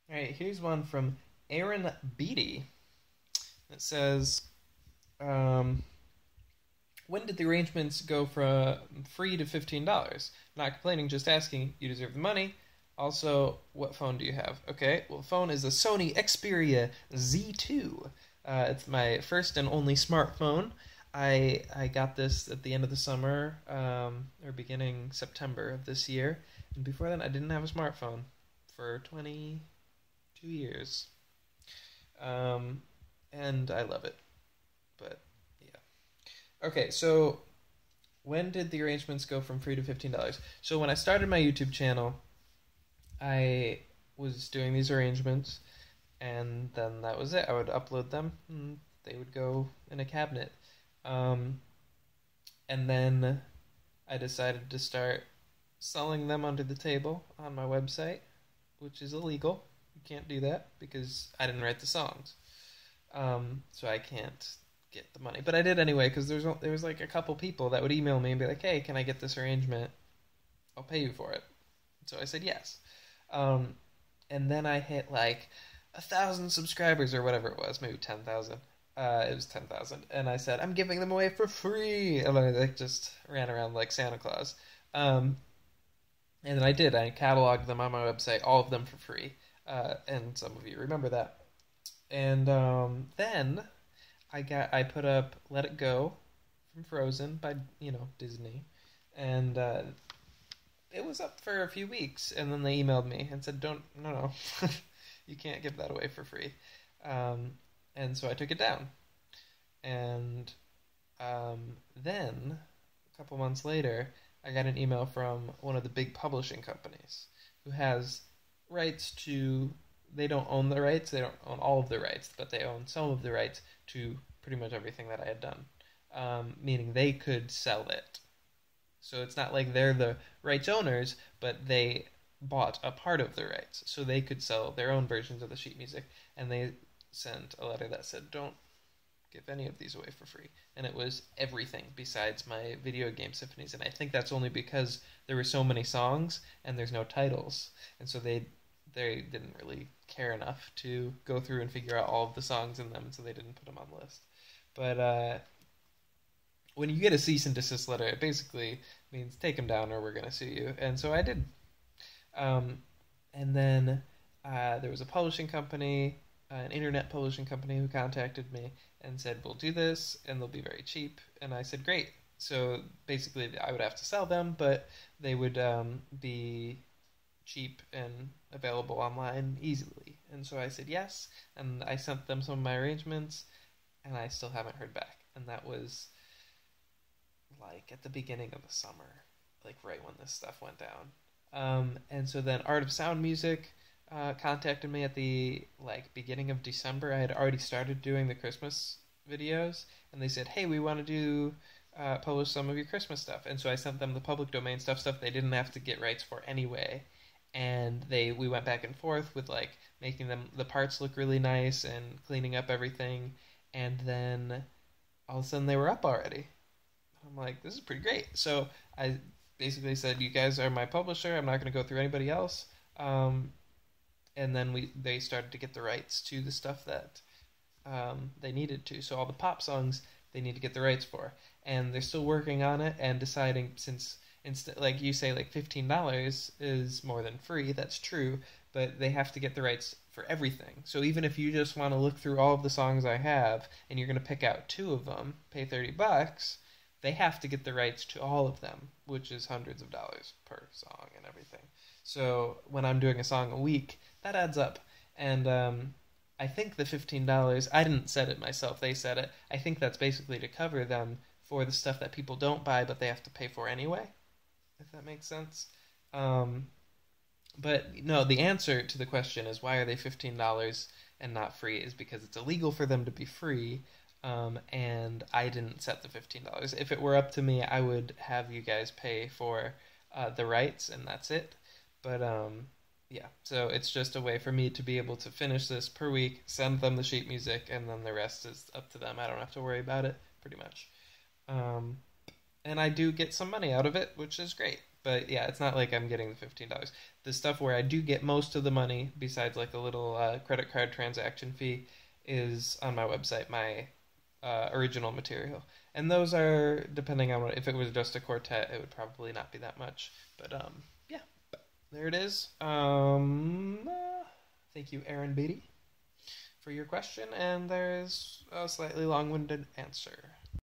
All right, here's one from Aaron Beatty. It says, um, when did the arrangements go from free to $15? Not complaining, just asking. You deserve the money. Also, what phone do you have? Okay, well, the phone is a Sony Xperia Z2. It's my first and only smartphone. I got this at the end of the summer, or beginning September of this year. And before then, I didn't have a smartphone for 22 years. Um, and I love it. But yeah. Okay, so when did the arrangements go from free to $15? So when I started my YouTube channel, I was doing these arrangements, and then that was it. I would upload them, and they would go in a cabinet. Um, and then I decided to start selling them under the table on my website, which is illegal. You can't do that because I didn't write the songs. So I can't get the money. But I did anyway because there was like a couple people that would email me and be like, "Hey, can I get this arrangement? I'll pay you for it." So I said yes. Um, and then I hit like 1,000 subscribers or whatever it was, maybe 10,000. It was 10,000, and I said I'm giving them away for free, and I like just ran around like Santa Claus. Um, and then I did. I cataloged them on my website, all of them for free. And some of you remember that. And then I put up "Let It Go" from Frozen by Disney, and it was up for a few weeks, and then they emailed me and said, "Don't, no, no, you can't give that away for free." Um, and so I took it down, and then a couple months later, I got an email from one of the big publishing companies who has rights to. They don't own the rights. They don't own all of the rights, but they own some of the rights to pretty much everything that I had done. Meaning they could sell it. So it's not like they're the rights owners, but they bought a part of the rights, so they could sell their own versions of the sheet music. And they sent a letter that said, "Don't give any of these away for free." And it was everything besides my video game symphonies. And I think that's only because there were so many songs and there's no titles, and so they didn't really care enough to go through and figure out all of the songs in them, and so they didn't put them on the list. But when you get a cease and desist letter, it basically means take them down or we're going to sue you. And so I did. Um, and then there was a publishing company, an internet publishing company, who contacted me and said, "We'll do this, and they'll be very cheap." And I said, "Great." So basically, I would have to sell them, but they would be cheap and available online easily. And so I said yes, and I sent them some of my arrangements, and I still haven't heard back. And that was like at the beginning of the summer, like right when this stuff went down. And so then Art of Sound Music contacted me at the like beginning of December. I had already started doing the Christmas videos, and they said, "Hey, we want to do publish some of your Christmas stuff." And so I sent them the public domain stuff they didn't have to get rights for anyway. And we went back and forth with like making them the parts look really nice and cleaning up everything. And then all of a sudden they were up already. I'm like, this is pretty great. So I basically said, "You guys are my publisher. I'm not going to go through anybody else." And then they started to get the rights to the stuff that they needed to. So all the pop songs they need to get the rights for, and they're still working on it and deciding, since like you say, like $15 is more than free. That's true, but they have to get the rights for everything. So even if you just want to look through all of the songs I have and you're going to pick out two of them, pay $30, they have to get the rights to all of them, which is hundreds of dollars per song and everything. So when I'm doing a song a week, that adds up. And I think the $15, I didn't set it myself, they said it. I think that's basically to cover them for the stuff that people don't buy but they have to pay for anyway, if that makes sense. Um, but no, the answer to the question is, why are they $15 and not free, is because it's illegal for them to be free. And I didn't set the $15. If it were up to me, I would have you guys pay for the rights, and that's it. But yeah, so it's just a way for me to be able to finish this per week, send them the sheet music, and then the rest is up to them. I don't have to worry about it, pretty much. Um, and I do get some money out of it, which is great. But yeah, it's not like I'm getting the $15. The stuff where I do get most of the money, besides like a little credit card transaction fee, is on my website, my original material. And those are, depending on what, if it was just a quartet, it would probably not be that much. But yeah, there it is. Thank you, Aaron Beatty, for your question. And there's a slightly long winded answer.